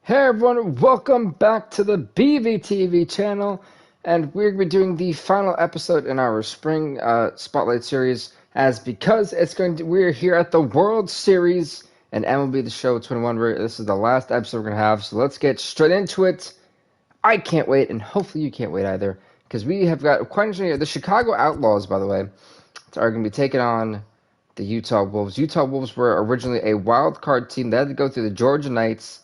Hey everyone, welcome back to the BVTV channel, and we're going to be doing the final episode in our spring spotlight series, we're here at the World Series and MLB The Show 21. This is the last episode we're going to have, so let's get straight into it. I can't wait, and hopefully you can't wait either, because we have got quite interesting. The Chicago Outlaws, by the way, are going to be taking on the Utah Wolves. Utah Wolves were originally a wild card team. They had to go through the Georgia Knights,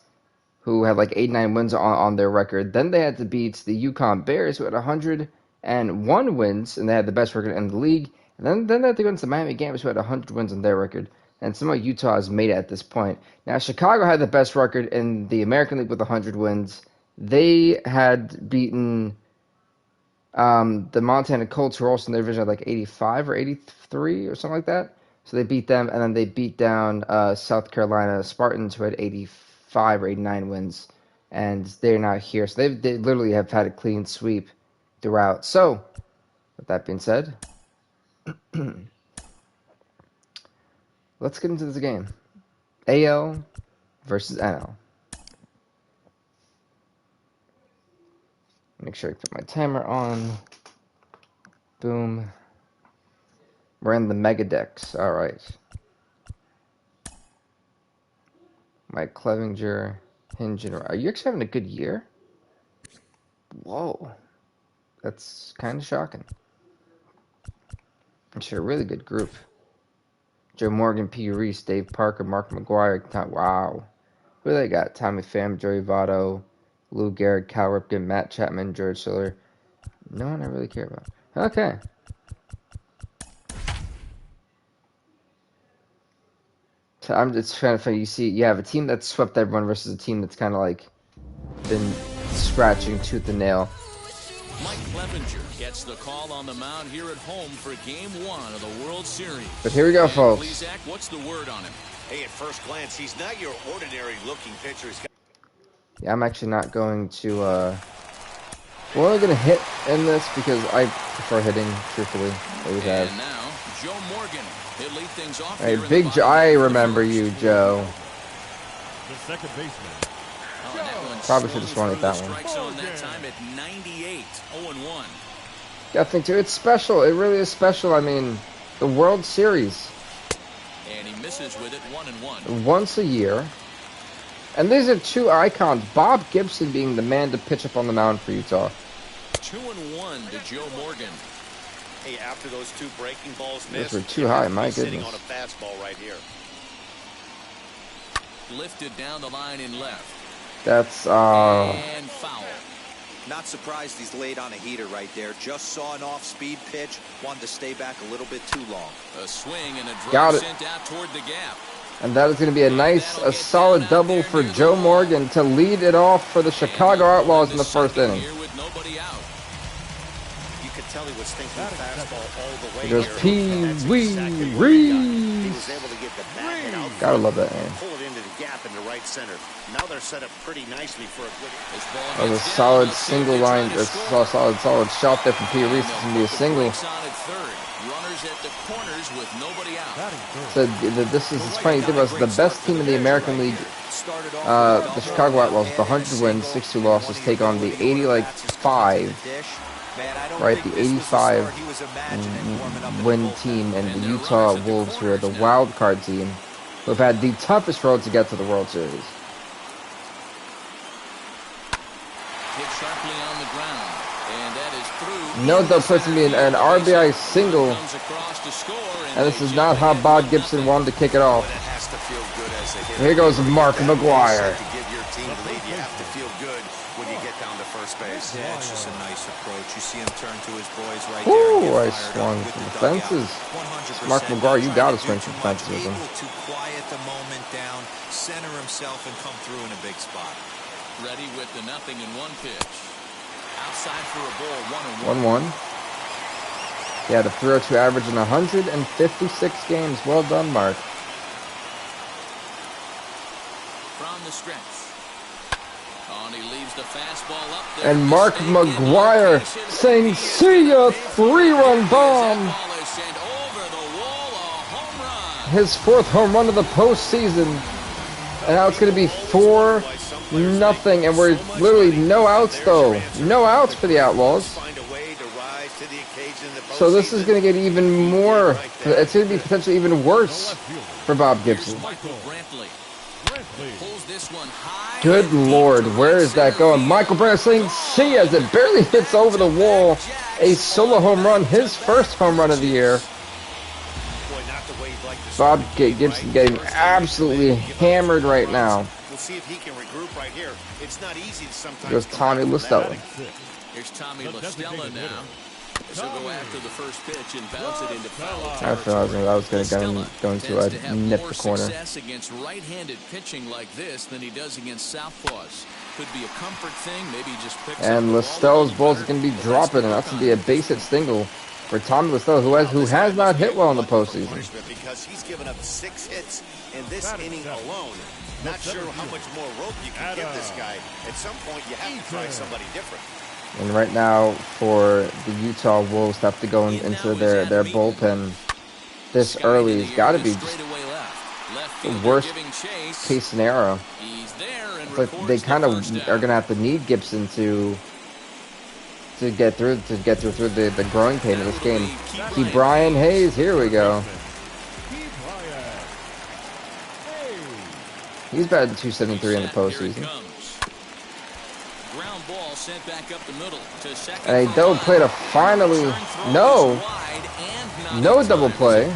who had like 89 wins on their record. Then they had to beat the Yukon Bears, who had 101 wins, and they had the best record in the league. And then they had to go into the Miami Gamers, who had 100 wins on their record. And somehow Utah has made it at this point. Now, Chicago had the best record in the American League with 100 wins. They had beaten the Montana Colts, who were also in their division, at like 85 or 83 or something like that. So they beat them, and then they beat down South Carolina Spartans, who had 85 or 89 wins, and they're not here. So they literally have had a clean sweep throughout. So, with that being said, let's get into this game. AL versus NL. Make sure I put my timer on. Boom. We're in the Mega Decks. All right. Mike Clevinger, Hinge, are you actually having a good year? Whoa. That's kind of shocking. Actually, a really good group. Joe Morgan, P. Reese, Dave Parker, Mark McGuire. Wow. Who they got? Tommy Pham, Joey Votto, Lou Gehrig, Cal Ripken, Matt Chapman, George Siller. No one I really care about. Okay. So it's kind of funny. You have a team that's swept everyone versus a team that's kind of like been scratching tooth and nail. Mike Clevinger gets the call on the mound here at home for Game 1 of the World Series. But here we go, folks. Please, Zach, what's the word on him? Hey, at first glance, he's not your ordinary-looking pitcher. Yeah, I'm actually not going to. We're only going to hit in this because I prefer hitting, truthfully. Always have. And now, Joe Morgan. He'll lead things off. Hey, Big Joe, I remember you, Joe. The second baseman. Probably should have swung at that one. That time at 98, 0-1. Yeah, I think too. It's special. It really is special. I mean, the World Series. And he misses with it 1-1. Once a year. And these are two icons. Bob Gibson being the man to pitch up on the mound for Utah. 2-1 to Joe Morgan. Hey, after those two breaking balls missed, those were too high, my goodness. Sitting on a fastball right here. Lifted down the line in left. That's and foul. Not surprised he's laid on a heater right there. Just saw an off-speed pitch. Wanted to stay back a little bit too long. A swing and a drive sent out toward the gap. And that is going to be a solid double for Joe Morgan to lead it off for the Chicago Outlaws in the first inning. You could tell he was thinking fastball all the way. There's P. Reese. Gotta love that man. Pull it into the gap in the right center. Now they're set up pretty nicely for a good. That was a solid single line, a solid shot there from P. Reese. It's gonna be a single. So it's funny. It was the best team in the American League. The Chicago Outlaws, with 100 wins, 62 losses, take on the 85. Right, the 85 win team, and the Utah Wolves, who are the wild card team, who have had the toughest road to get to the World Series. No, that puts me in an RBI single, and this is not how Bob Gibson wanted to kick it off. Here goes Mark McGuire. Space. Yeah, it's just a nice approach. You see him turn to his boys right there. Ooh, I swung from the fences. Mark McGuire, you got to swing from fences with him. To quiet the moment down, center himself, and come through in a big spot. Ready with the 0-1 pitch. Outside for a ball, 1-1. He had a 302 average in 156 games. Well done, Mark. From the stretch. Leaves the fastball up there. And Mark McGuire saying, "See ya, 3-run bomb." His 4th home run of the postseason. And now it's going to be 4-0, and we're literally no outs though. No outs for the Outlaws. So this is going to get even more. It's going to be potentially even worse for Bob Gibson. Good Lord, where is that going? Michael Brantley, see as it barely hits over the wall. A solo home run, his first home run of the year. Bob Gibson getting absolutely hammered right now. We'll see if he can regroup right here. It's not easy to sometimes. There's Tommy LaStella. Here's Tommy LaStella now. He'll go after the first pitch and bounce it into foul I thought I was going to nip the corner. Success against right-handed pitching like this than he does against southpaws. Could be a comfort thing. Maybe he just picks and LaStella's balls are going to be dropping, and that's going to be a base hit single for Tommy LaStella, who has not hit well in the postseason. Because he's given up 6 hits in this inning alone. Not sure how much more rope you can give this guy. At some point, you have to try somebody different. And right now, for the Utah Wolves to have to go into their bullpen this early has got to be just the worst case scenario. But they kind of are going to have to need Gibson to get through the growing pain of this game. Keep Brian Hayes. Here we go. He's batted .273 in the postseason. And a double play to finally no double play,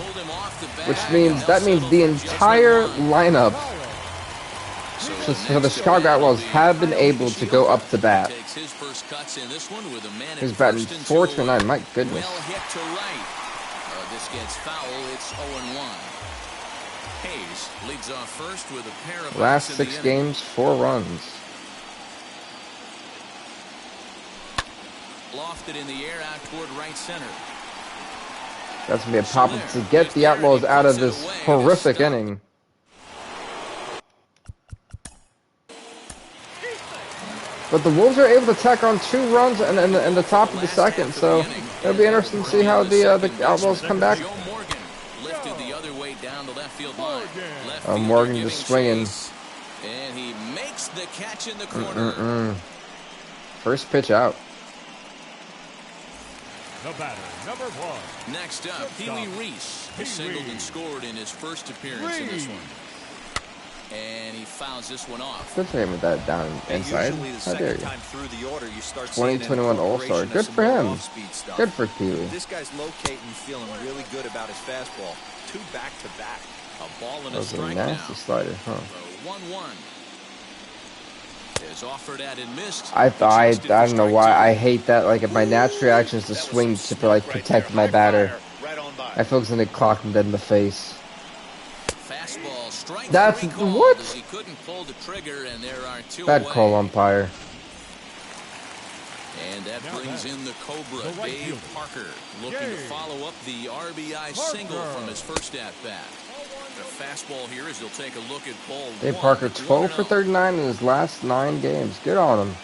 which means the entire lineup for the Chicago Outlaws have been able to go up to bat. He's batting .429. My goodness. This gets foul. It's 0-1. Hayes leads off first with a pair of last 6 games, 4 runs. Lofted in the air out toward right center. That's going to be a pop-up to get the Outlaws out of this horrific inning. But the Wolves are able to tack on 2 runs in the top of the second, so it'll be interesting to see how the Outlaws come back. Morgan just swinging. And he makes the catch in the corner. First pitch out. The batter, number 1. Next up, Pee-wee Reese. He singled and scored in his first appearance in this one. And he fouls this one off. Good for him with that down inside. How dare you? 2021 All-Star. Good for him. Good for Pee-wee. This guy's locating, feeling really good about his fastball. 2 back-to-back. A ball and that a was a strike nasty now. slider, huh? 1-1. Is offered at and missed. I don't know why I hate that. Like, if my natural reaction is to swing to protect my batter, I feel it's gonna clock him dead in the face. Fastball, strike. That's what? He couldn't pull the trigger, and there are 2 Bad away. call, umpire. And that brings in the Cobra, Dave Parker, looking to follow up the RBI single from his first at-bat. The fastball here as he'll take a look at ball 1. Dave Parker, 12 for 39 in his last 9 games. Good on him.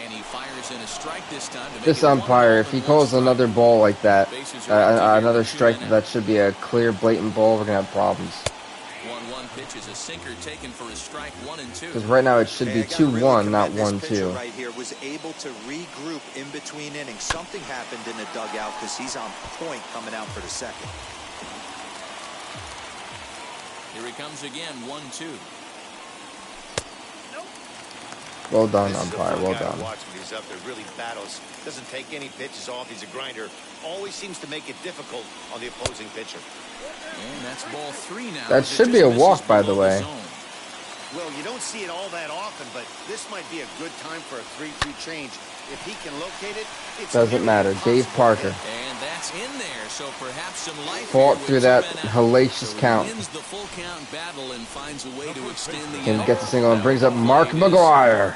And he fires in a strike this time. This umpire, if he calls another ball like that, another strike that should be a clear, blatant ball, we're going to have problems. 1-1 pitch is a sinker taken for his strike 1 and 2. Because right now it should be 2-1, not 1-2. Right here was able to regroup in between innings. Something happened in the dugout because he's on point coming out for the second. Here he comes again, 1-2. Well done, umpire. Well done. Watch when he's up there, really battles. Doesn't take any pitches off. He's a grinder. Always seems to make it difficult on the opposing pitcher. And that's ball 3 now. That should be a walk, by the way. Well, you don't see it all that often, but this might be a good time for a 3-2 change. If he can locate it, it's doesn't matter. Dave Parker. And that's in there, so perhaps some life fought through that hellacious count. Wins the full count battle and finds a way to extend the Can get the single and brings up Mark McGuire.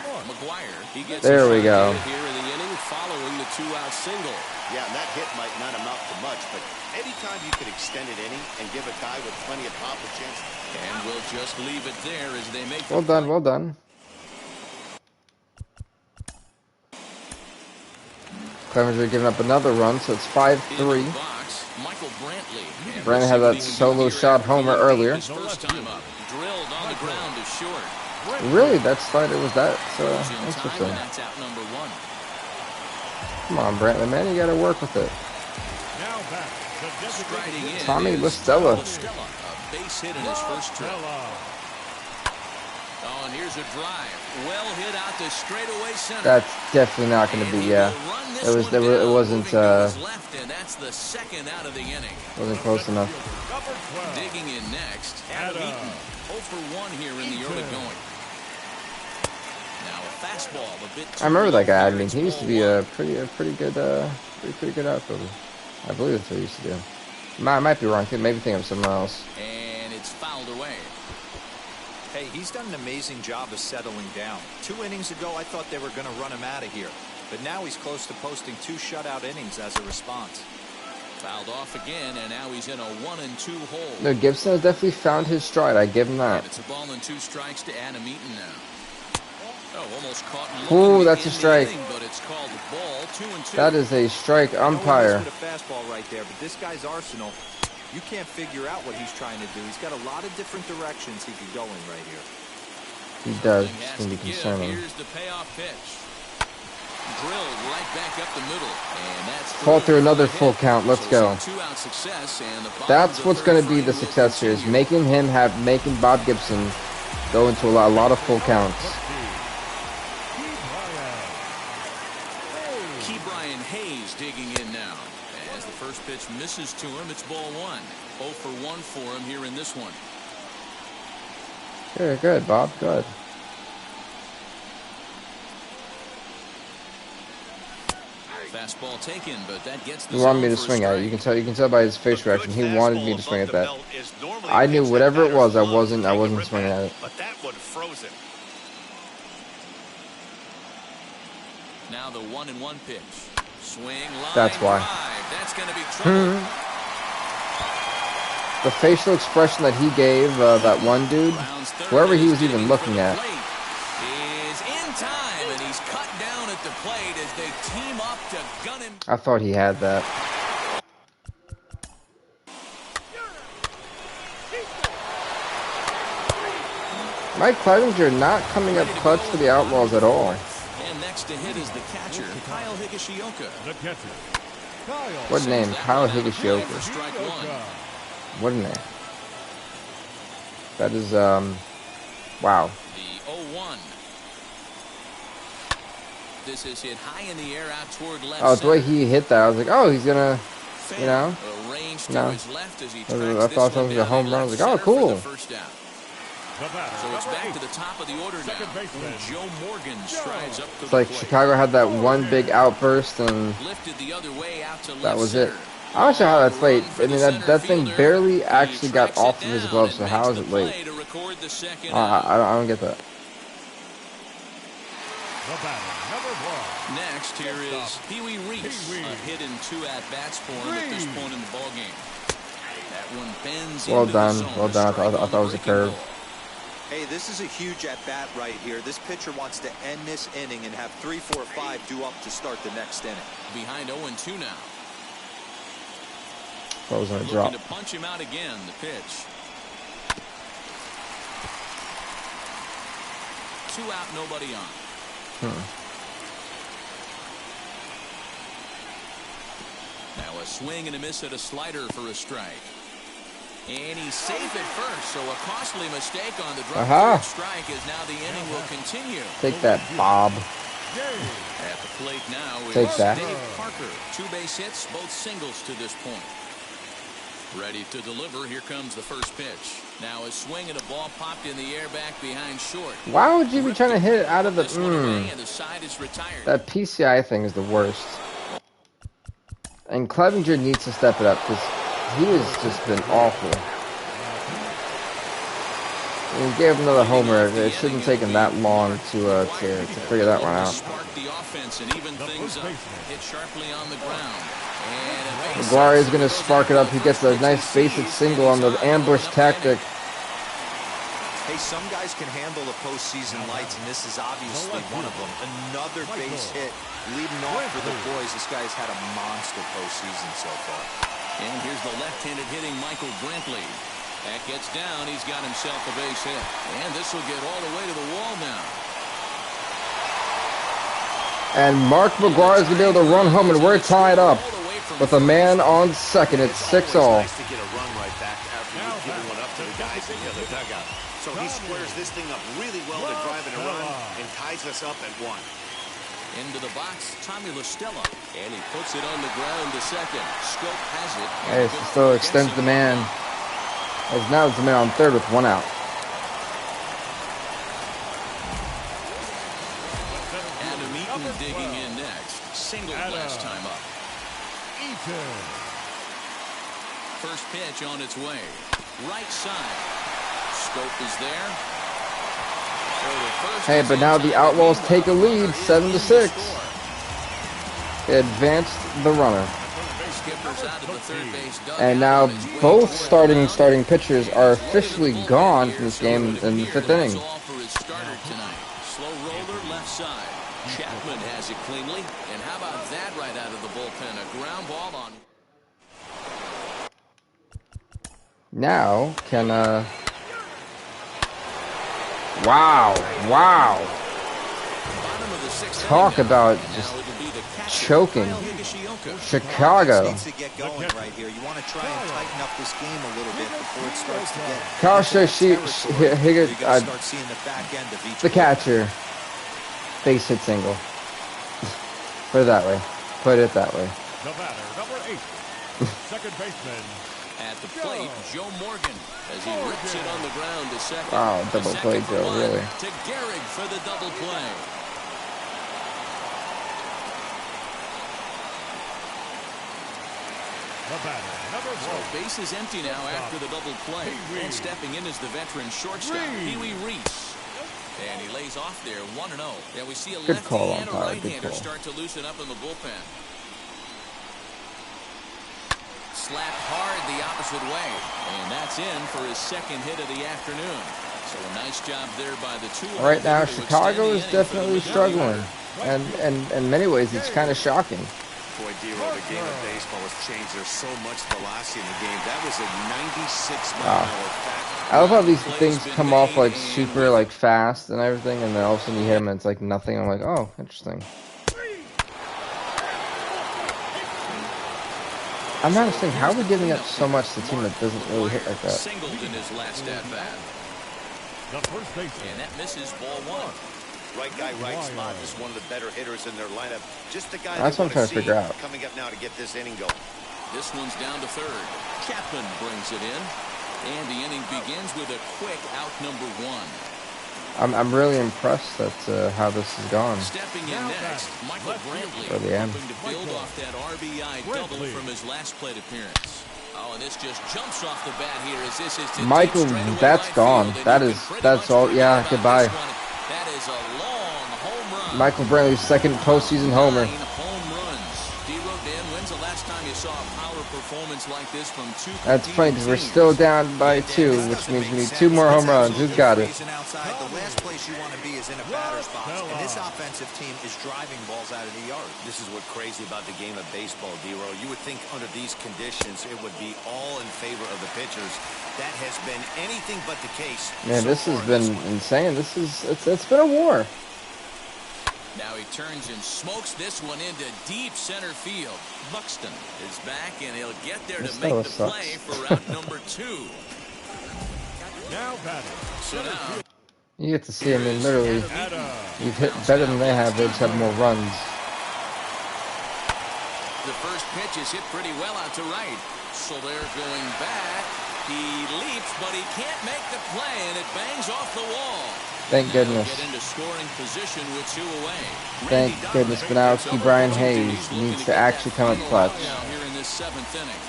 He gets there we go. Here in the inning following the 2-out single. Yeah, and that hit might not amount to much, but anytime you can extend an inning and give a guy with plenty of pop a chance. And we'll just leave it there as they make. Well done, well done. Clevenger giving up another run, so it's 5-3. Michael Brantley. Brantley had that solo shot homer earlier. His first time up. Drilled on the ground to short. Really, that slider was that interesting. And that's out number 1. Come on, Brantley, man, you got to work with it. Striding in Tommy is Listella. A base hit in his first trip. Oh, and here's a drive. Well hit out to straightaway center. That's definitely not going to be. Yeah, it wasn't. Left, and that's the second out of the inning. Wasn't close enough. Digging in next, Adam Eaton. 0 for 1 here in the early going. Now a fastball, a bit. I remember that guy. I mean, he used to be a pretty good outfielder. I believe that's what he used to do. I might be wrong. Maybe think of someone else. And it's fouled away. Hey, he's done an amazing job of settling down. 2 innings ago, I thought they were going to run him out of here. But now he's close to posting 2 shutout innings as a response. Fouled off again, and now he's in a 1-2 hole. No, Gibson has definitely found his stride. I give him that. And it's a ball and 2 strikes to Adam Eaton now. Oh, almost caught. Ooh, that's a strike. Inning, but it's called the ball. 2-2. That is a strike, umpire. A fastball right there, but this guy's arsenal, you can't figure out what he's trying to do. He's got a lot of different directions he could go in right here. He does. It's going to be concerning. Here's the payoff pitch. Drilled right back up the middle, and that's called through another full count. Let's go. That's what's going to be the success here, is making Bob Gibson go into a lot of full counts. Brian Hayes digging in now. As the first pitch misses to him, it's ball 1. 0 for 1 for him here in this one. Good, Bob. Good. Fastball taken, but that gets the He wanted me to swing at it. You can tell by his face reaction. He wanted me to swing at that. I knew whatever it was, I wasn't swinging at it. But that one froze him. Now the 1-1 pitch. Swing line. That's why. That's going to be trouble. The facial expression that he gave that one dude, whoever he was even looking at. Is in time, and he's cut down at the plate as they team up to gun him. I thought he had that. Mike Clevinger not coming up clutch for the Outlaws at all. And next to hit is the catcher, Kyle Higashioka. The catcher. What name? Kyle Higashioka. Strike 1. What a name. That is, wow. The 0-1. This is hit high in the air out toward left. Oh, the way he hit that, I was like, oh, he's gonna, you know. No. I thought it was a home run. I was like, oh, cool. So it's back to the top of the order now. Joe Morgan strides up to It's like Chicago had that one big outburst, and lifted the other way out to that was it. I'm not sure how that's late. I mean, that thing barely actually got off of his glove, so how is it late? I don't get that. Next, here is Pee-wee Reese. A hit and 2 at-bats for him at this point in the ballgame. That one bends Well into done. the zone. Well done. I thought it was a curve. Hey, this is a huge at-bat right here. This pitcher wants to end this inning and have 3, 4, 5 due up to start the next inning. Behind 0-2 now. That was going to drop. To punch him out again, the pitch. 2 out, nobody on. Now a swing and a miss at a slider for a strike. And he's safe at first, so a costly mistake on the drop strike is now the inning will continue. Take that, Bob. At the plate now is Dave Parker. 2 base hits, both singles to this point. Ready to deliver. Here comes the first pitch. Now a swing and a ball popped in the air back behind short. Why would you be trying to hit it out of the... And the side is retired. That PCI thing is the worst. And Clevinger needs to step it up, because he has just been awful. And he gave another homer. It shouldn't have taken that long to figure that one out. The offense and even things up. Hit sharply on the ground. McGuire is going to spark it up. He gets a nice basic single on the ambush tactic. Hey, some guys can handle the postseason lights, and this is obviously one of them. Another base hit leading off for the boys. This guy's had a monster postseason so far. And here's the left-handed hitting Michael Brantley. That gets down. He's got himself a base hit. And this will get all the way to the wall now. And Mark McGuire is going to be able to run home, and we're tied up with a man on second. It's 6-all. Nice to get a run right back after you've given one up to the guys in the other dugout. So he squares this thing up really well to drive in a run and ties us up at 1. Into the box, Tommy LaStella. And he puts it on the ground to second. Scope has it. Hey, so still extends the man. As now it's the man on third with 1 out. Adam Eaton digging in next. Single last time up. First pitch on its way. Right side. Scope is there. Hey, but now the Outlaws take a lead, 7-6. Advanced the runner. And now both starting pitchers are officially gone from this game in the 5th inning. Slow roller left side. Chapman has it cleanly. And how about that right out of the bullpen? A ground ball on. Now can wow. Talk about just choking. Chicago. The catcher. Base hit single. Put it that way. Put it that way. The batter, number 8, second baseman. At the plate, Joe Morgan as he rips it on the ground to second. Wow, double play, Joe, really. To Gehrig for the double play. The batter, number 1. So base is empty now after the double play. And stepping in is the veteran shortstop, Pee-wee Reese. And he lays off there, 1-0. Yeah, we see a Good call, lefty and a umpire. Good right-hander call. start to loosen up in the bullpen. Slapped hard the opposite way. And that's in for his second hit of the afternoon. So a nice job there by the 2. Right now, Chicago is definitely struggling. And in many ways, it's kind of shocking. Boy, Dero, the game of baseball has changed. There's so much velocity in the game. That was a 96-mile-an-hour fast. I love how these things come off like super like fast and everything, and then all of a sudden you hit them and it's like nothing. I'm like, oh, interesting. I'm not understanding how are we giving up so much to a team that doesn't really hit like that. Singled in his last at bat. And that misses ball 1. Right guy, right spot. Is one of the better hitters in their lineup. Just the guy That's what I'm trying to figure out. Coming up now to get this inning going. This one's down to third. Chapman brings it in. And the inning begins with a quick out number 1. I'm really impressed at how this has gone. Stepping in next, Michael Brantley, hoping to build off that RBI double from his last plate appearance. Oh, and this just jumps off the bat here as this is to Michael, that's gone. That's all. Yeah, goodbye. That is a long home run. Michael Brantley's second postseason homer. 9 home runs. D-Rodan, when's the last time you saw a power performance like this from 2? That's funny because we're still down by 2, which means we need 2 more home runs. Who's got it? The last place you want to be is in a batter's box, and this offensive team is driving balls out of the yard. This is what's crazy about the game of baseball, Dero. You would think under these conditions it would be all in favor of the pitchers. That has been anything but the case. Man, this has been insane. It's been a war. Now he turns and smokes this one into deep center field. Buxton is back, and he'll get there to make the play for round number 2. Now batting. So now You get to see him in literally. You've hit better than they have. They just have more runs. the first pitch is hit pretty well out to right. So they're going back. He leaps, but he can't make the play, and it bangs off the wall. Thank goodness. Get into scoring position with 2 away. Thank goodness Banowski, Brian Hayes needs to actually come up clutch. Here in this 7th inning.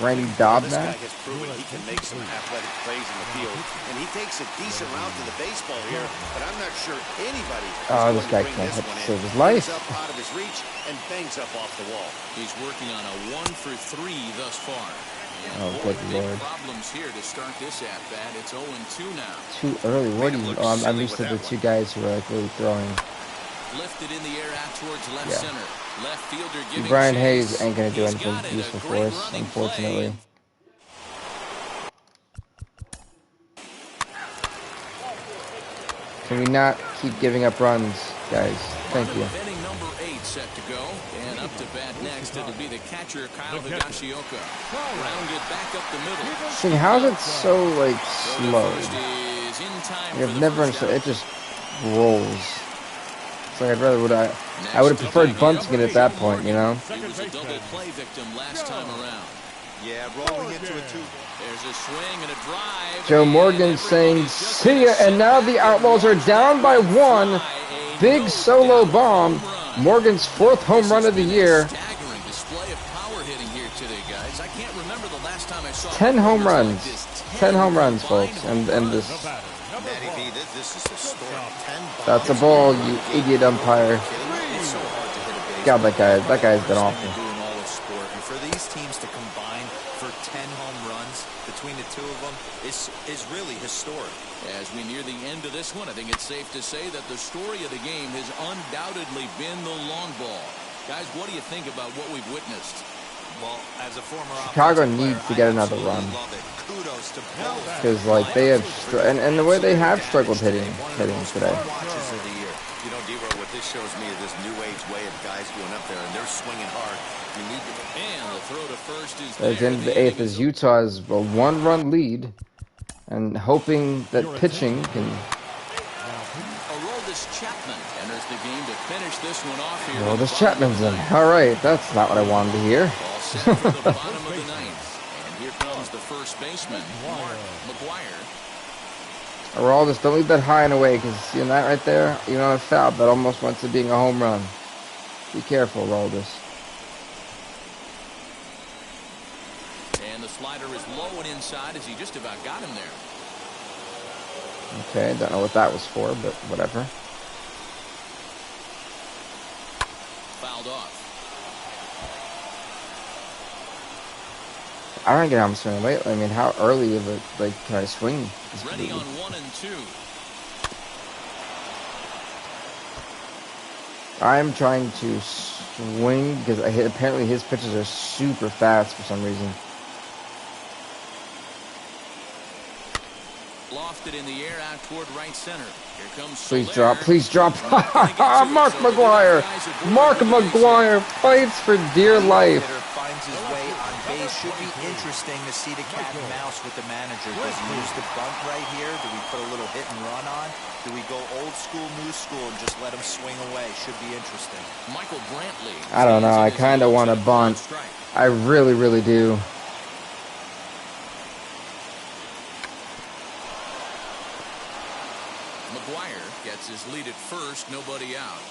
Randy Dobnak. This guy has proven he can make some athletic plays in the field, and he takes a decent route to the baseball here, but I'm not sure anybody this guy can't hit to save his life. Up out of his reach and bangs up off the wall. He's working on a 1 for 3 thus far. Oh, good lord. Problems here to start this at bat. It's 0-2 now. Too early. What do you? Oh, I'm used to the 2 guys who are like really throwing. Lifted in the air out towards left center. Left fielder giving Brian chase. Hayes ain't going to do He's anything got it. useful A for great us, running unfortunately. play. Can we not keep giving up runs, guys? Thank you. Inning number 8 set to go. And up to bat next, it'll be the catcher, Kyle Higashioka. Rounded back up the middle. See, how is it so, like, slow? I've never understood. It just rolls. It's like I would have preferred bunting it at that point, you know? He was a double play victim last time around. Yeah, rolling into it too. There's a swing and a drive. Joe Morgan saying, "See ya," and now the Outlaws are down by 1. Big solo bomb. Morgan's 4th home run of the year. Staggering display of power hitting here today, guys. I can't remember the last time I saw 10 home runs. 10 home runs, folks. And this. Matty V, this is historic. 10 bombs. That's a ball, you idiot umpire. It's so hard to hit a base. God, that guy's been awful. Doing all of sport, and for these teams to combine for 10 home runs between the two of them is really historic. As we near the end of this one, I think it's safe to say that the story of the game has undoubtedly been the long ball. Guys, what do you think about what we've witnessed? Well, as a former Chicago needs to get another run. Kudos to both. Because, like, they have, and the way they have struggled hitting today. Watches of the year. You know, D-Row, what this shows me is this new age way of guys going up there and they're swinging hard. You need to. And the throw to first is At the end of the 8th, as Utah's a 1-run lead, and hoping that pitching can. Aroldis Chapman enters the game to finish this one off here. Well, this Chapman's in. All right, that's not what I wanted to hear. All set for the bottom of the 9th. And here comes the first baseman, Mark McGuire. Aroldis, don't leave that high and away, because seeing that right there, even on a foul, that almost went to being a home run. Be careful, Aroldis. And the slider is low and inside as he just about got him there. Okay, don't know what that was for, but whatever. Fouled off. I don't get how I'm swinging late. I mean, how early of it, like, can I swing? Ready on 1 and 2. I'm trying to swing because apparently his pitches are super fast for some reason. Lofted in the air out toward right center. Here comes Please Soler. drop, please drop. Mark McGuire. Mark McGuire fights for dear life. Hitter finds his way on base. Should be interesting to see the cat and mouse with the manager. Does he use the bunt right here? Do we put a little hit and run on? Do we go old school, new school, and just let him swing away? Should be interesting. Michael Brantley. I don't know. I kind of want to bunt. I really, really do. McGuire gets his lead at first, nobody out.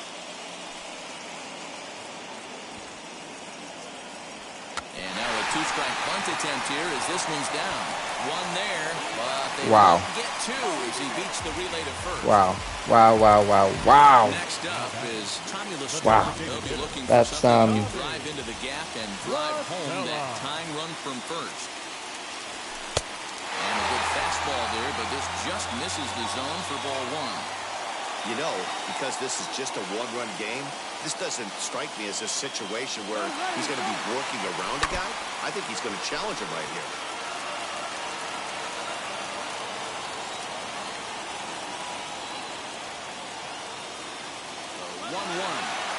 And now a 2-strike bunt attempt here as this one's down. One there, but they Wow. won't get 2 as he beats the relay to first. Wow. Wow, wow, wow, wow. Next up is Tommy Lasorda. Wow. They'll be looking That's, for something to drive into the gap and drive home that tying run from first. And a good fastball there, but this just misses the zone for ball 1. You know, because this is just a one-run game, this doesn't strike me as a situation where he's going to be working around a guy. I think he's going to challenge him right here. 1-1.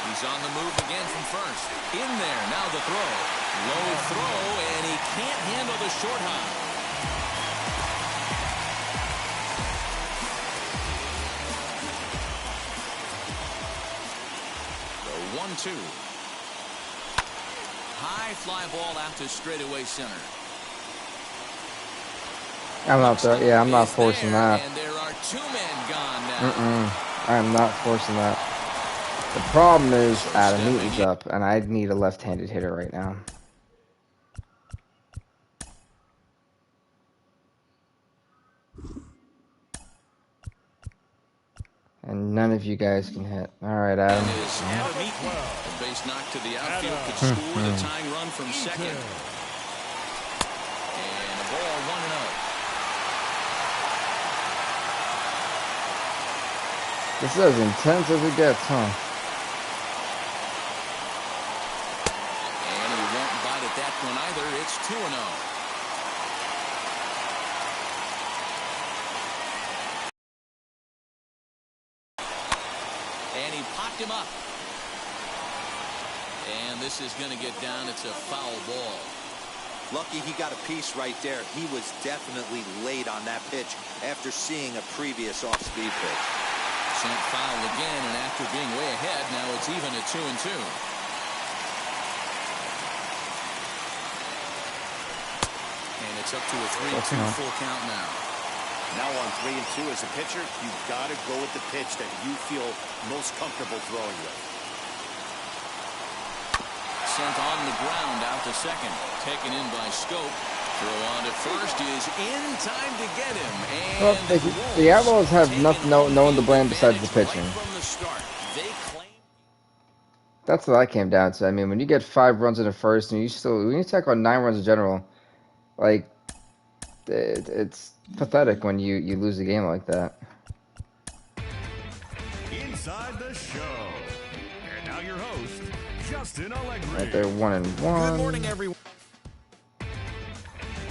He's on the move again from first. In there, now the throw. Low throw, and he can't handle the short hop. The 1-2. High fly ball out to straightaway center. I'm not there. Yeah, I'm not forcing that. And there are 2 men gone now. I am not forcing that. The problem is Adam Newton's up, and I need a left-handed hitter right now. And none of you guys can hit. All right, Adam. A base knock to the outfield could score the tying run from second. And a ball 1-0. This is as intense as it gets, huh? it's 2-0. And he popped him up. And this is going to get down. It's a foul ball. Lucky he got a piece right there. He was definitely late on that pitch after seeing a previous off-speed pitch. Sent foul again, and after being way ahead, now it's even at 2-2. And it's up to a 3-2 full count now. Now on 3-2 as a pitcher, you've got to go with the pitch that you feel most comfortable throwing with. Sent on the ground out to second. Taken in by Scope. Throw on to first is in time to get him. And well, the Outlaws have no one to blame besides the pitching. Right from the start, they claim... That's what I came down to. I mean, when you get 5 runs in the first, and when you tack on 9 runs in general, like, it's pathetic when you lose a game like that. Inside the show. And now your host, Justin Allegri. Right there, 1-1. Good morning, everyone.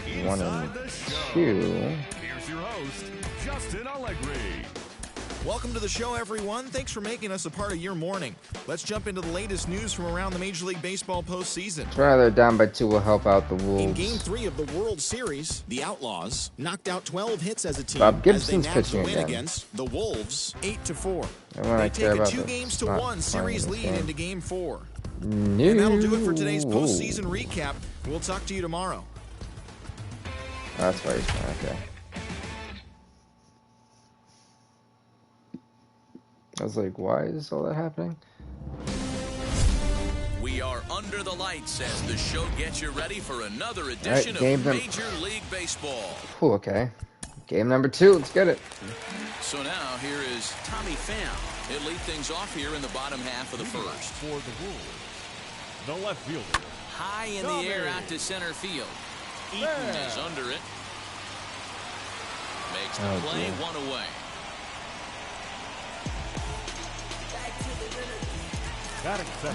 1-2. Here's your host, Justin Allegri. Welcome to the show, everyone. Thanks for making us a part of your morning. Let's jump into the latest news from around the Major League Baseball postseason. Try they're down by 2 will help out the Wolves. In Game 3 of the World Series, the Outlaws knocked out 12 hits as a team. Bob Gibson's as they pitching win again. Against the Wolves, 8-4. They take a 2-1 series lead game. into Game 4. No. And that'll do it for today's postseason recap. We'll talk to you tomorrow. Oh, that's why he's fine. Okay. I was like, why is all that happening? We are under the lights as the show gets you ready for another edition game of Major League Baseball. Ooh, okay. Game number 2. Let's get it. So now here is Tommy Pham. He'll lead things off here in the bottom half of the first. For the Wolves, the left fielder. High in the air out to center field. Eaton is under it. Makes the play, dear. 1 away.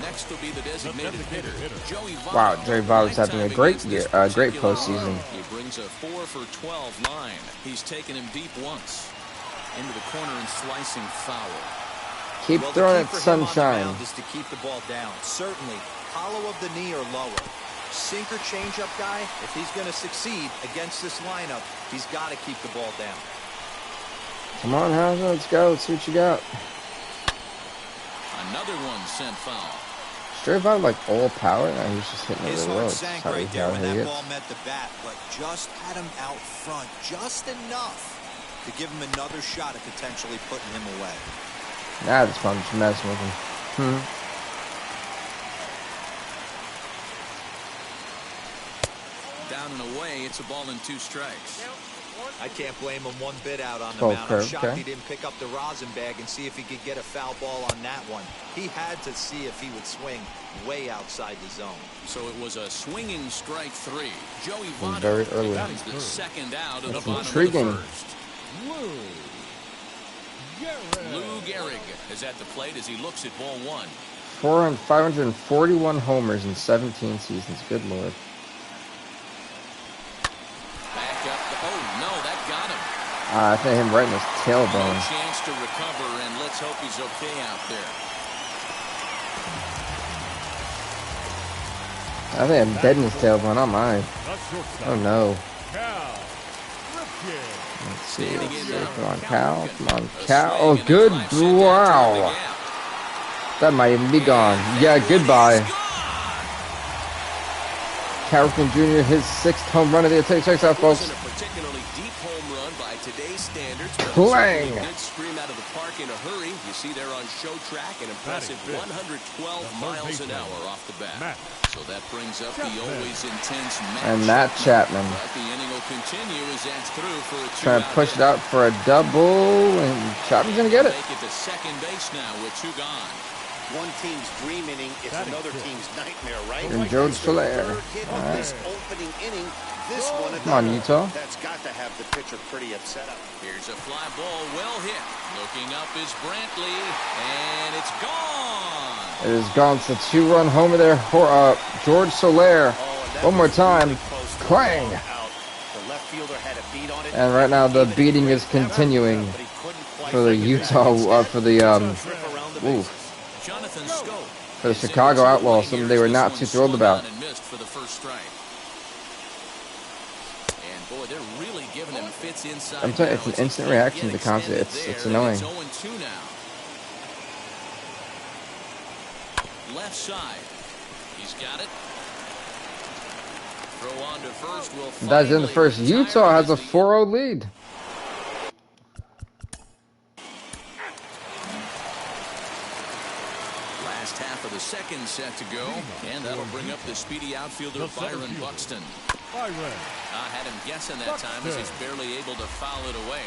Next will be the designated hitter, Joey Votto. Wow, Joey Votto's having a great year, great postseason. He brings a 4 for 12 line. He's taken him deep once. Into the corner and slicing foul. Keep throwing it, sunshine. Is to keep the ball down. Certainly, hollow of the knee or lower. Sinker changeup guy, if he's going to succeed against this lineup, he's got to keep the ball down. Come on, Hauser, let's go. Let's see what you got. Another one sent foul. Straight out like all power. No, he's just hitting His the heart road. sank right there when that ball met the bat, but just had him out front just enough to give him another shot at potentially putting him away. Nah, this one's just messing with him. Down and away, it's a ball and 2 strikes. I can't blame him one bit out on the Oh, mound. I'm shocked okay. he didn't pick up the rosin bag and see if he could get a foul ball on that one. He had to see if he would swing way outside the zone. So it was a swinging strike 3. Joey Votto Very early. becomes the second out of the bottom intriguing. of the first. Lou Gehrig is at the plate as he looks at ball 1. 541 homers in 17 seasons. Good lord. Back up. Oh, no, that got him. I think him right in his No tailbone. chance to recover, and let's hope he's okay out there. I think I'm dead in his tailbone. Not mine. Oh no. Let's see. Come on, Cal. Come on, Cal. Oh, good. Wow. That might even be gone. Yeah, goodbye. Carrington Jr., his 6th home run of the day. Check out, folks. A particularly deep home run by today's standards. Clang. Good scream out of the park in a hurry. You see there on show track an impressive 112 miles an hour off the bat. So that brings up the always intense Matt And Matt Chapman. But the inning will continue as that's through for a 2-out Trying to push it out for a double, and Chapman's going to get it. Make it to second base now with 2 gone. One team's dream inning is another team's nightmare, right? And George Soler. Right. This opening inning, this one Come on, Utah. That's got to have the pitcher pretty upset up. Here's a fly ball, well hit. Looking up is Brantley, and it's gone. It is gone. It's a 2-run homer there for George Soler. Oh, One more time. Clang! And right now the beating is continuing for the Utah, for the Chicago Outlaws, something they were not too thrilled about. I'm telling you, it's an instant reaction to concept. It's annoying. Left side. He's got it. Throw on to first will That's in the first. Utah has a 4-0 lead. Last half of the second set to go, and that'll bring up the speedy outfielder Byron Buxton. I had him guessing that time as he's barely able to foul it away.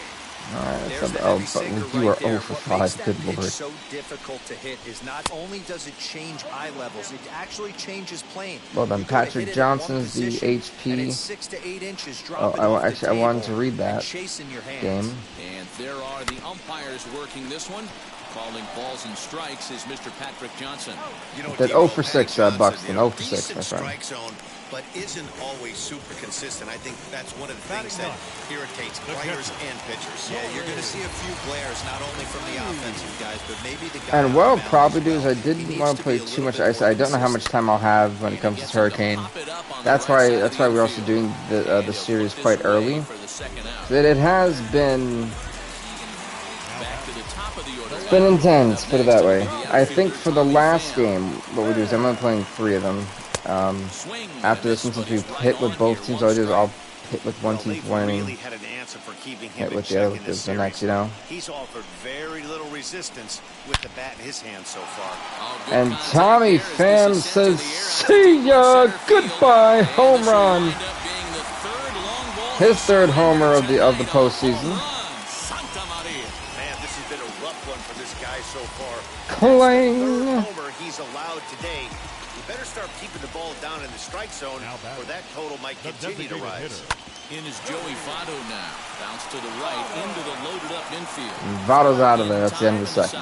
Alright, you are 0 for 5, good lord. It's so difficult to hit is not only does it change eye levels, it actually changes plane. Well then, Patrick Johnson's the HP. 6 to 8 inches I wanted to read that game. And there are the umpires working this one. Calling balls and strikes is Mr. Patrick Johnson. That 0 for 6, Buxton, 0 for 6, my friend. But isn't always super consistent. I think that's one of the things that irritates players and pitchers. Yeah, you're going to see a few glares, not only from the offensive guys, but maybe the guys. And what I'll probably do is I didn't want to play too much ice. I don't know how much time I'll have when it comes to Hurricane. That's why we're also doing the series quite early. That it has been. It's been intense, put it that way. I think for the last game, what we do is I'm going to be playing 3 of them. After this one, since we've hit with both teams, all I do is I'll hit with one team winning, hit with the other with the next, you know. He's offered very little resistance with the bat in his hand so far. And Tommy Pham says, "See ya, goodbye, home run." His 3rd homer of the postseason. So far, clang. Homer he's allowed today. You better start keeping the ball down in the strike zone, or that total might continue to rise. In is Joey Votto now. Bounce to the right into the loaded up infield. Votto's out of there. That's the end of the second.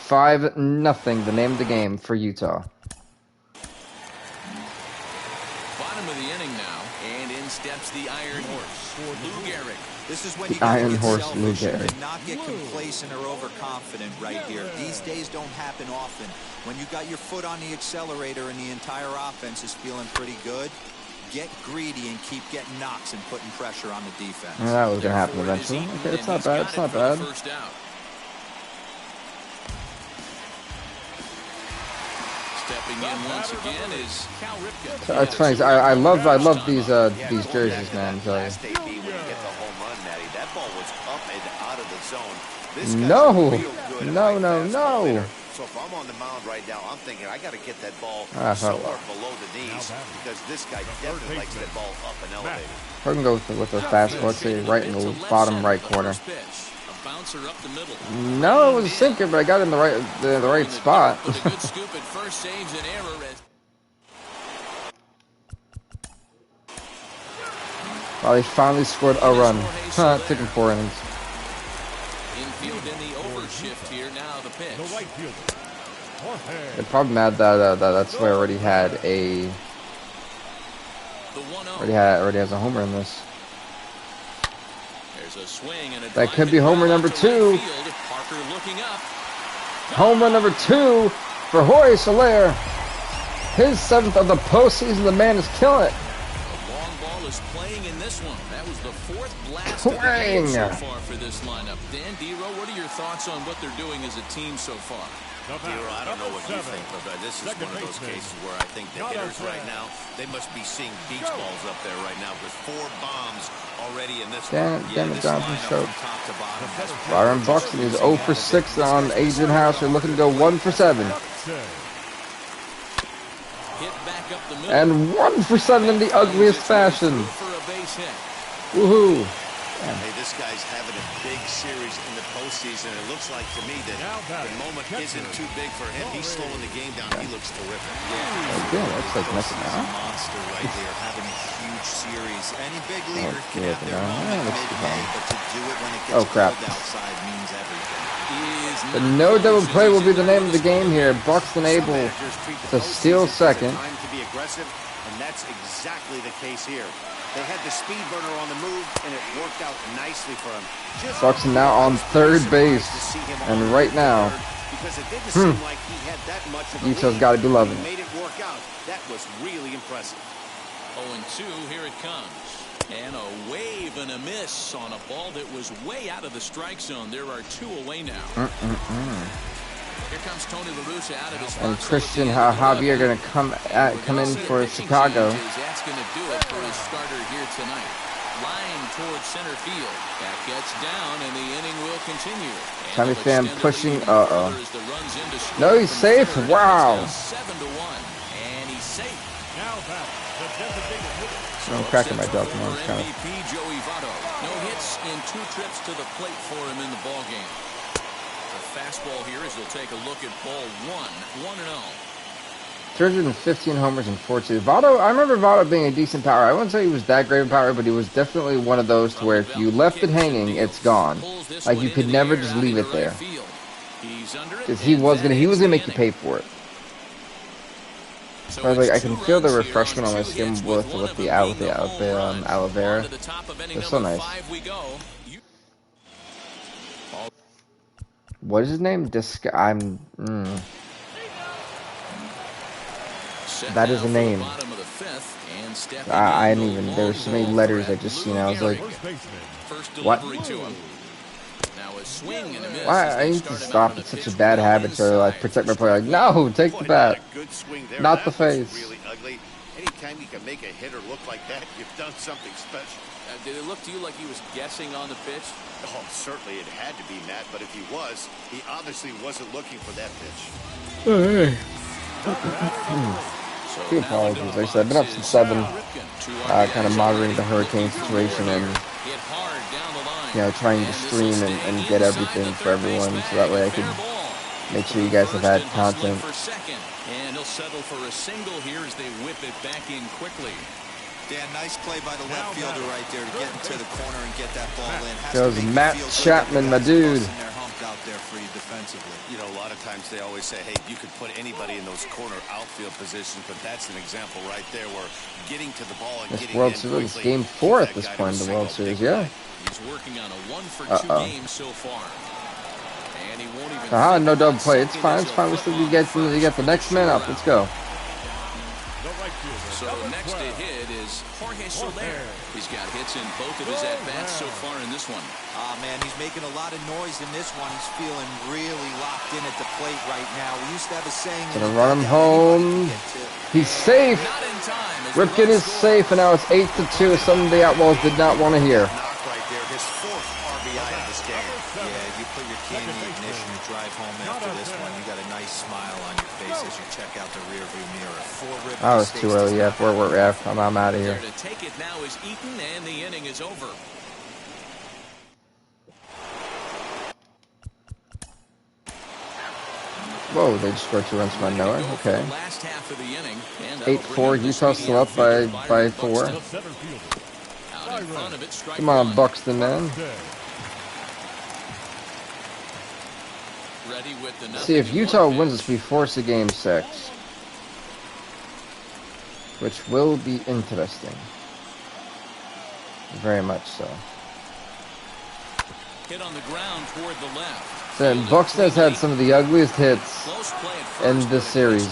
5-0. The name of the game for Utah. Bottom of the inning now, and in steps the Iron Horse, Lou Gehrig. This is when you Iron Horse Lou Gehrig. not get complacent or overconfident right here. These days don't happen often. When you got your foot on the accelerator and the entire offense is feeling pretty good, get greedy and keep getting knocks and putting pressure on the defense. Yeah, that was going to happen eventually. Okay, it's not bad. It's not bad. Stepping in once again is Cal Ripken. So it's funny. I love these jerseys, man. So. No. So if I'm on the mound right now, I'm thinking I got to get that ball somewhere below the knees because this guy definitely likes that ball up and elevated. We're gonna go with the fastball. Let's say right in the bottom right corner. No, it was a sinker, but I got it in the right spot. Well, they finally scored a run. It took him 4 innings. Infield in the overshift here. Now the pitch. They're probably mad that that's why I already had a already has a homer in this. There's a swing and a that could be homer number 2. Parker looking up. Home run number 2 for Jorge Soler. His 7th of the postseason. The man is killing it. The long ball is playing in this one. That was the 4th blast of the game so far for this lineup. Dan Dero, what are your thoughts on what they're doing as a team so far? Dero, I don't know what you think, but this is one of those cases where I think the hitters right now, they must be seeing beach balls up there right now with 4 bombs already in this one. Damn it, Jonathan Show. Byron Buxton is 0 for 6 on Adrian House. They're looking to go 1 for 7. And 1 for 7 in the ugliest fashion. Woohoo. Hey, this guy's having a big series in the postseason. It looks like to me that the moment isn't too big for him. He's slowing the game down. He looks terrific. Yeah, looks like messing now. Monster right there, having a huge series. Any big leader can have their moment mid-May, but to do it when it gets cold outside means everything. The no double play will be the name of the game here. Buxton able to steal second. And that's exactly the case here. They had the speed burner on the move, and it worked out nicely for him. Buxton now on third base, and right now, because it didn't seem like he had that much of a Utah's lead. got to be loving He it. made it work out. That was really impressive. 0-2, here it comes. And a wave and a miss on a ball that was way out of the strike zone. There are 2 away now. Here comes Tony La Russa out of his And Christian Javier going to come in for Chicago. That's going to do it for his starter here tonight. Line towards center field. That gets down, and the inning will continue. Tommy Pham pushing. No, he's safe. Wow. 7-1, and he's safe. Now back, the designated hitter. I'm cracking my joke, man. It's kind of... MVP Joey Votto. No hits in 2 trips to the plate for him in the ball game. The fastball here as he'll take a look at ball 1. 1-0. 315 homers and 42. Votto, I remember Votto being a decent power. I wouldn't say he was that great of power, but he was definitely one of those to where if you left it hanging, it's gone. Like you could never just leave it there. Because he was gonna make you pay for it. So I can feel the refreshment on my skin with the aloe vera. It's so nice. What is his name? That is a name. I didn't even. There's so many letters I just seen. I was like, what? Why? I need to stop. It's such a bad habit to like protect my player. Like, no, take the bat, not the face. Really ugly. Anytime you can make a hitter look like that, you've done something special. Did it look to you like he was guessing on the pitch? Oh, certainly it had to be, Matt. But if he was, he obviously wasn't looking for that pitch. Two apologies. Like I said, I've been up since 7, kind of monitoring the hurricane situation and trying to stream and get everything for everyone, so that way I can make sure you guys have had content. And he'll settle for a single here as they whip it back in quickly. Dan, nice play by the left fielder right there to get into the corner and get that ball in. Goes Matt Chapman, my dude. Out there for you defensively. You know, a lot of times they always say, hey, you could put anybody in those corner outfield positions, but that's an example right there where getting to the ball and this getting World Series, game 4 at this point in the World Series, yeah. He's working on a 1-for-2 game so far. And he won't even no double play. It's fine. We still get the next man up. Let's go. So next to hit is Jorge Soler. He's got hits in both of his at-bats so far in this one. Man, he's making a lot of noise in this one. He's feeling really locked in at the plate right now. We used to have a saying... Gonna run him home. He's safe. Ripken is safe, and now it's 8-2. Some of the Outlaws did not want to hear. Right there, his 4th RBI of this game. Yeah, you put your key in the ignition to drive home after this one. You got a nice smile on your face as you check out the rearview mirror. 4 That was too early. Yeah, I'm out of here. To take it now is Eaton, and the inning is over. Whoa, they just scored 2 runs from Noah. Okay. 8-4. Utah still up by 4. Come on, Buxton, man. See, if Utah wins this, we force a game 6. Which will be interesting. Very much so. Hit on the ground toward the left. Then Buxton has had some of the ugliest hits in this series.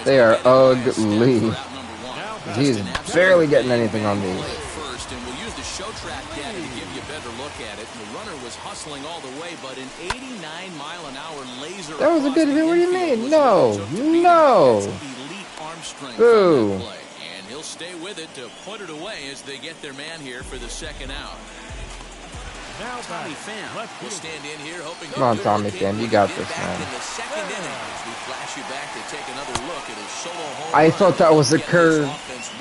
They are ugly. He is barely getting anything on these. Show track data to give you a better look at it. The runner was hustling all the way, but an 89-mile-an-hour laser. That was a good hit. What do you mean? No. Boo. And he'll stay with it to put it away as they get their man here for the 2nd out. Now Tommy Pham will stand in here hoping. Come on, Tommy Pham, you got this, man. In the 2nd inning, as we flash you back to take another look at his solo home. I thought that was a curve.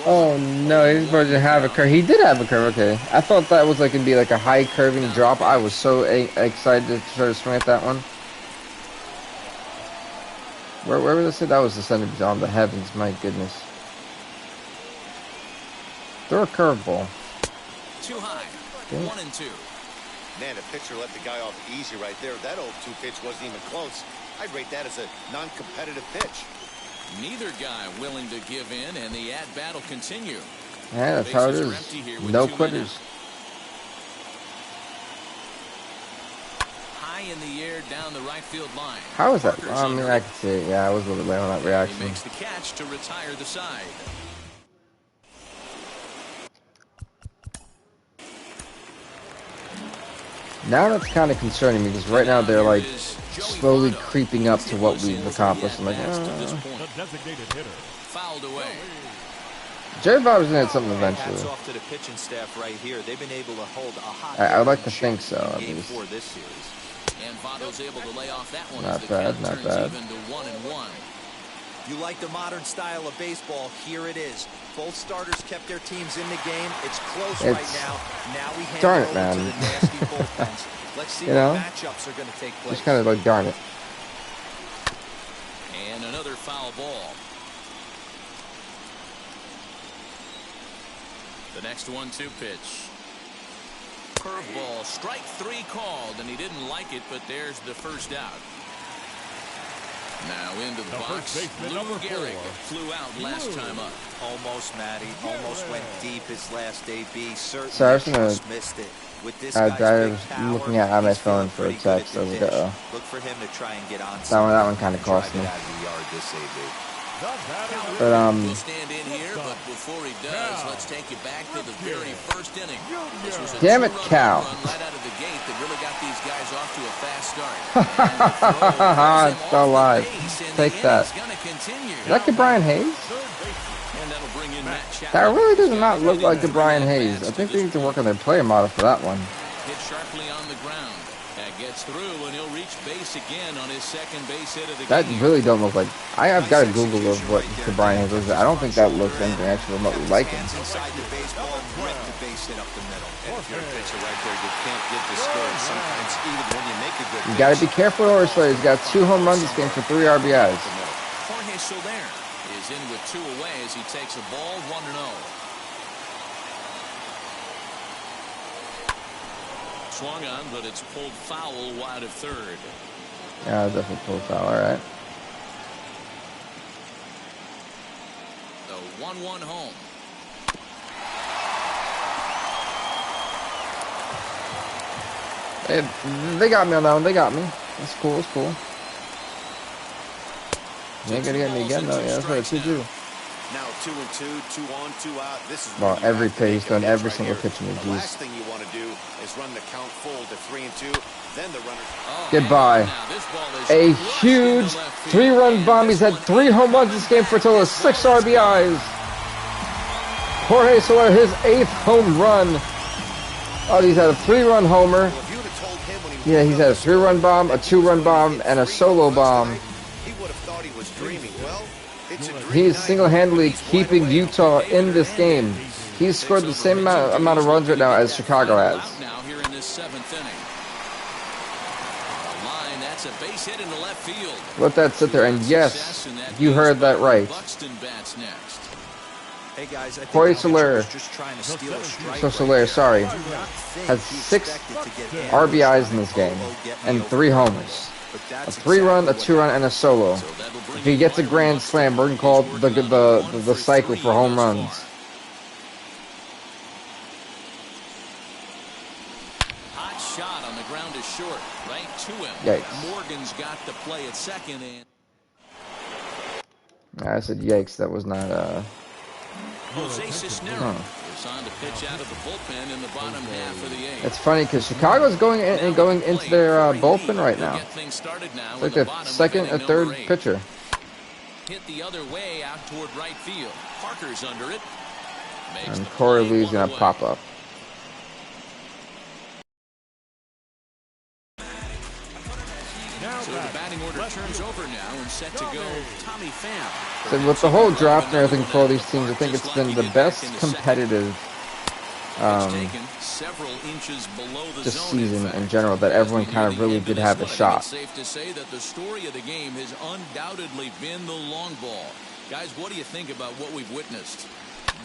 Oh no, he's supposed to have a curve. He did have a curve. Okay, I thought that was like gonna be like a high curving drop. I was so excited to try to swing at that one. Where would I say that was the center beyond the heavens? My goodness. Throw a curveball. Too high. Okay. 1-2. Man, a pitcher let the guy off easy right there. That 0-2 pitch wasn't even close. I'd rate that as a non-competitive pitch. Neither guy willing to give in, and the at-bat will continue. Yeah, that's how it is. No quitters. High in the air down the right field line. How is that? I mean, I can see it. Yeah, I was a little bit late on that reaction. He makes the catch to retire the side. Now that's kind of concerning me because right now they're like slowly creeping up to what we've accomplished. I'm like, Fouled away. Jerry Bob's gonna hit something eventually. Hats off to the pitching staff right here. They've been able to hold a hot I would like to think so. Game 4 this series. And Votto's able to lay off that one. Not bad, not bad. Even to 1-1. You like the modern style of baseball? Here it is. Both starters kept their teams in the game. It's close right now. Now we hand darn it it, man. to the nasty bullpens. Let's see you what know? matchups are going to take place. Just kind of like darn it. And another foul ball. The next 1-2 pitch. Curveball, strike 3 called, and he didn't like it, but there's the first out. Now into the box. Lou Gehrig flew out last time up. Almost, Matty. Almost went deep his last AB. Certainly So I was gonna, missed it. With this I guy's was big power, looking at my he's phone feeling for a pretty good text. at I the was dish. like, uh-oh. Look for him to try and get on. That one kind of cost me. Drive it out of the yard this AB. But He'll stand in here, but before he does, let's take you back to the very first inning. This was a damn it, two-run Cal. home run right out of the gate that really got these guys off to a fast start. It's still alive. Take that. Is that the Brian Hayes? That really does not look like the Brian Hayes. I think they need to work on their player model for that one. Hit sharply on the ground. That gets through, and he'll reach base again on his second base hit of the That game. really don't look like. I've got a Google of what the Brian Hayes looks like. I don't think that looks anything actually remotely like him. Inside the baseball and rip the base hit up the middle. And if you're a pitcher right there, you can't get discouraged. Sometimes even when you make a good You got to be careful, Orso. He's got 2 home runs this game for 3 RBIs. Jorge Soler is in with 2 away as he takes a ball 1-0. Swung on, but it's pulled foul wide of third. Yeah, definitely pulled foul. All right. The 1-1 home. They got me on that one. They got me. That's cool. That's cool. You ain't gonna get me again though. Yeah, that's what it's 2-2. Now 2-2, 2 on, 2 out. This is Well, every pitch, he's done every single pitch in the The juice. last thing you want to do is run the count full to 3-2. Then the runner. Goodbye. A huge 3-run bomb. He's had 3 home runs this game for a total of 6 RBIs. Jorge Soler, his 8th home run. Oh, he's had a 3-run homer. Well, if you would have told him when he Yeah, he's had a 3-run bomb, a 2-run bomb, and a solo bomb. he would have thought he was dreaming. Well, it's a dream He is night. single-handedly keeping Utah in this game. He's scored the same amount of runs right now as Chicago has. Now here in this 7th inning. A line, that's a base hit into left field. Let that sit there, and yes, you heard that right. Buxton bats next. Hey guys, I think Jorge the pitcher Soler. was just trying to steal a strike So right Soler, there. sorry, I do not think has he 6 expected to get hammered. RBIs in this game and 3 homers. But A that's 3-run, a exactly 2-run, and a solo. So that'll bring If he gets a grand slam, we're gonna call it the cycle for home runs. Hot shot on the ground is short, right to him. Yikes. Morgan's got the play at second, and I said yikes. That was not Jose Cisneros is on to pitch out of the bullpen in the bottom half of the 8th. It's funny because Chicago's going into their bullpen right They'll now. get things started now It's like in the the bottom of 2nd or inning 3rd number 8. pitcher. Hit the other way out toward right field. Parker's under it. Makes And the Corey play Lee's 1 gonna away. pop up. So the batting order turns over now and set to go Tommy Pham. So with the whole draft and everything for all these teams, I think it's been the best competitive It's taken several inches below the this zone, season fact. in general that everyone kind of really did have a shot. It's safe to say that the story of the game has undoubtedly been the long ball. Guys, what do you think about what we've witnessed?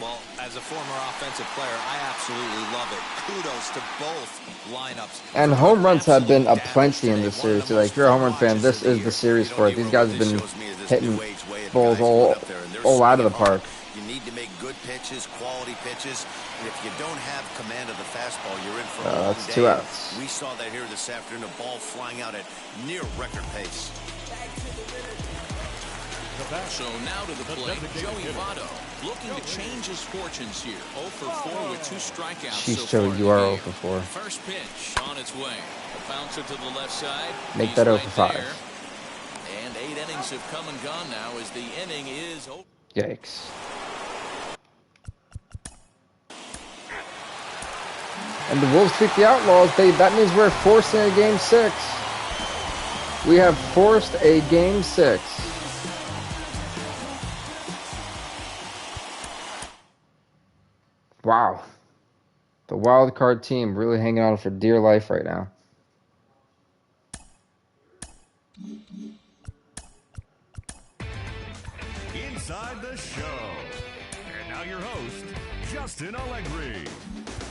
Well, as a former offensive player, I absolutely love it. Kudos to both lineups. And home runs have been aplenty in this series. So like, if you're a home run fan, this is the series for it. These guys have been hitting have balls guys going up there and they're all out of the swinging hard. park. You need to make good pitches, quality pitches, and if you don't have command of the fastball, you're in for a long That's day. 2 outs. We saw that here this afternoon, a ball flying out at near record pace. So now to the plate, Joey Votto looking to change his fortunes here. 0 for 4 with 2 strikeouts. Jeez, so Joey, far you are 0 in the for game. 4. First pitch on its way. A bouncer to the left side. Make He's that 0 right for 5. there. And 8 innings have come and gone now as the inning is over. Yikes. And the Wolves beat the Outlaws. That means we're forcing a Game 6. We have forced a Game 6. Wow. The wild card team really hanging on for dear life right now. Inside the show. And now your host, Justin Allegri.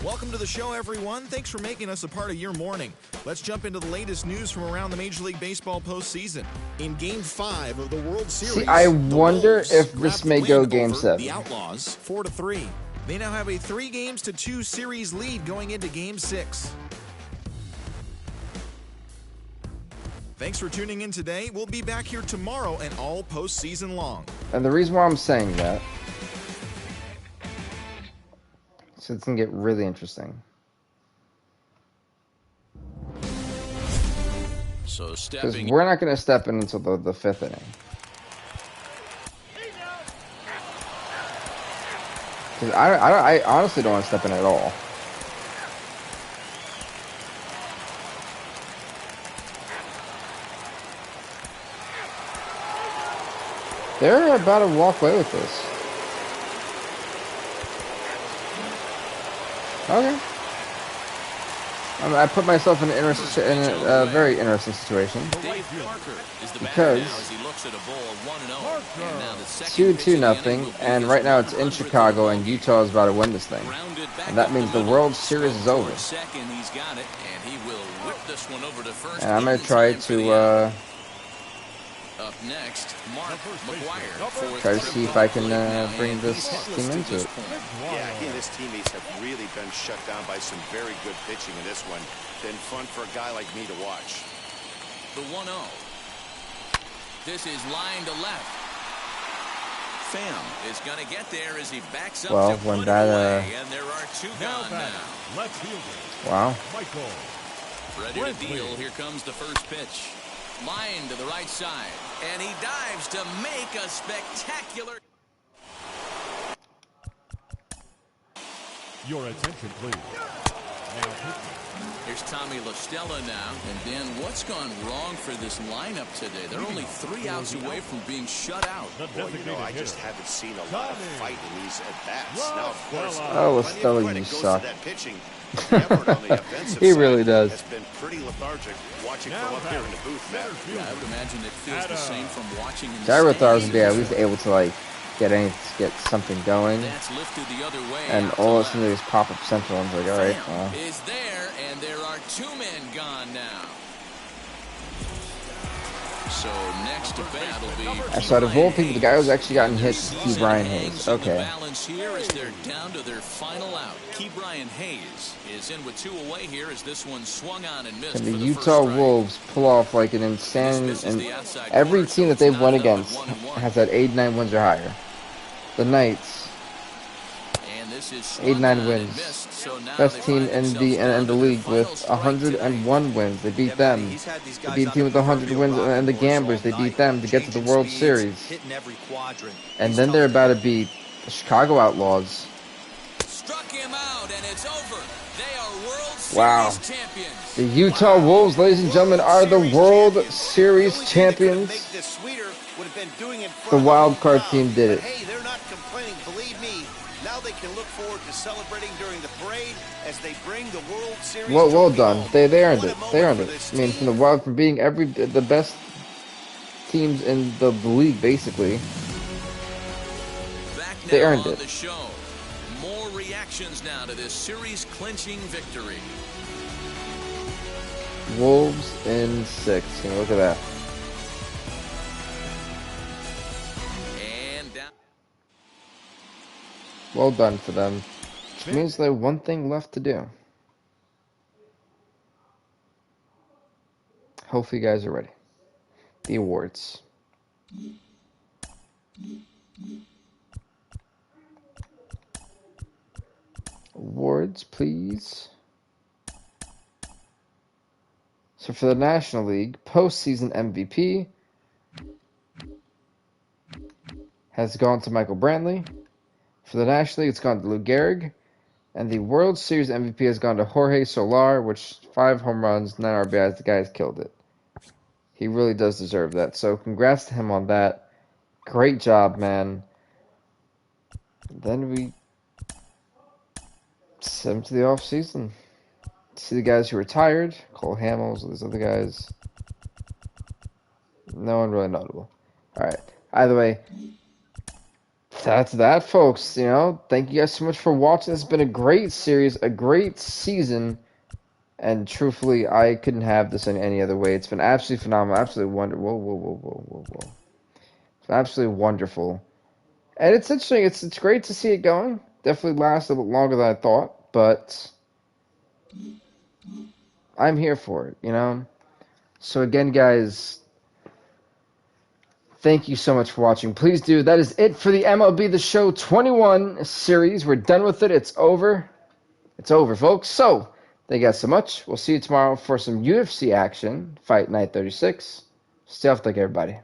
Welcome to the show, everyone. Thanks for making us a part of your morning. Let's jump into the latest news from around the Major League Baseball postseason. In Game 5 of the World Series, See, I wonder Wolves if grabbed this the may win go Game over 7. The Outlaws, 4-3. They now have a 3-2 series lead going into Game 6. Thanks for tuning in today. We'll be back here tomorrow and all postseason long. And the reason why I'm saying that, so it's going to get really interesting. So Because stepping. we're not going to step in until the 5th inning. Because I honestly don't want to step in at all. They're about to walk away with this. Okay. I put myself in a very interesting situation. Dave Parker is the Because batter now as he looks at a ball of 1-0. And now the second 2-2-0, and right now it's in Chicago, and Utah is about to win this thing. And that means the World Series is over. Second, he's got it, and he will whip this one over to first. And I'm going to try to Up next, Mark McGuire. try to see if I can bring this team into it. Yeah, he and his teammates have really been shut down by some very good pitching in this one. Been fun for a guy like me to watch. The 1-0. This is line to left. Pham is going to get there as he backs up Well, to when put that, away, and there are 2 Now gone batter, now. left fielder, Wow. Michael. Ready to deal. Here comes the first pitch. Line to the right side. And he dives to make a spectacular... Your attention, please. Now pitching. Here's Tommy La Stella now. And Dan, what's gone wrong for this lineup today? They're only 3 outs away from being shut out. The Well, you know, designated I just hitter. haven't seen a lot of fight in these at-bats. Now, of course, Oh, plenty of Stella, credit you goes to suck. that pitching. But the effort on the offensive He side really does. has been pretty lethargic watching Now from up here in the batter, booth, center Matt. Yeah, I would fielder, imagine it feels the same from watching in the I thought I was going to be at stands. least able to, like, get something going. That's lifted the other way. And out all to of a sudden left. there's pop-up central, and I was like, alright, well. Pham is there, and there are 2 men gone now. So next to bat will be. I saw the Volt people, the guy who's actually gotten hit, Key Brian Hayes. Okay. The Okay. balance here as they're down to their final out. Key Brian Hayes is in with 2 away here as this one swung on and missed. Can the for the Utah first strike. Wolves pull off like an insane, and every team that they've won against has had 89 wins or higher. The Knights, And this is 89 swung on and wins. missed, so now Best they team find in themselves the down to their league final with strike 101 wins. They beat Yeah, them. buddy, he's had these They guys beat on the team with the 100 wins, proverbial and the rocking horse Gamblers. They all beat night, them to get to the changing World speeds, Series. hitting every quadrant. And He's then tough they're to about to beat. beat the Chicago Outlaws. Struck him out, and it's over. They are World Series Wow. champions. The Utah Wolves, ladies and gentlemen, are the World Series champions. Make this sweeter would have been doing it in front The of wild home card crowd. team did But it. hey, they're not complaining. Believe me, now they can look forward to celebrating during the parade as they bring the World Series. Well trophy done. home. They earned What a it. moment They earned for it. this I mean, team. from the wild, from being the best teams in the league, basically. Back now They earned on it. the show. More reactions now to this series clinching victory. Wolves in 6. You know, look at that. Well done for them. Which means they have one thing left to do. Hopefully you guys are ready. The awards. Awards, please. So for the National League, postseason MVP has gone to Michael Brantley. For the National League, it's gone to Lou Gehrig. And the World Series MVP has gone to Jorge Soler, which 5 home runs, 9 RBIs. The guy's killed it. He really does deserve that. So congrats to him on that. Great job, man. Then we send him to the offseason. See the guys who retired. Cole Hamels, all these other guys. No one really notable. Alright. Either way, that's that, folks. You know, thank you guys so much for watching. It's been a great series, a great season. And truthfully, I couldn't have this in any other way. It's been absolutely phenomenal. Absolutely wonderful. Whoa. It's absolutely wonderful. And it's interesting. It's great to see it going. Definitely lasts a little longer than I thought. But I'm here for it, you know? So again, guys, thank you so much for watching. Please do. That is it for the MLB The Show 21 series. We're done with it. It's over. It's over, folks. So, thank you guys so much. We'll see you tomorrow for some UFC action. Fight Night 36. Stay off, everybody.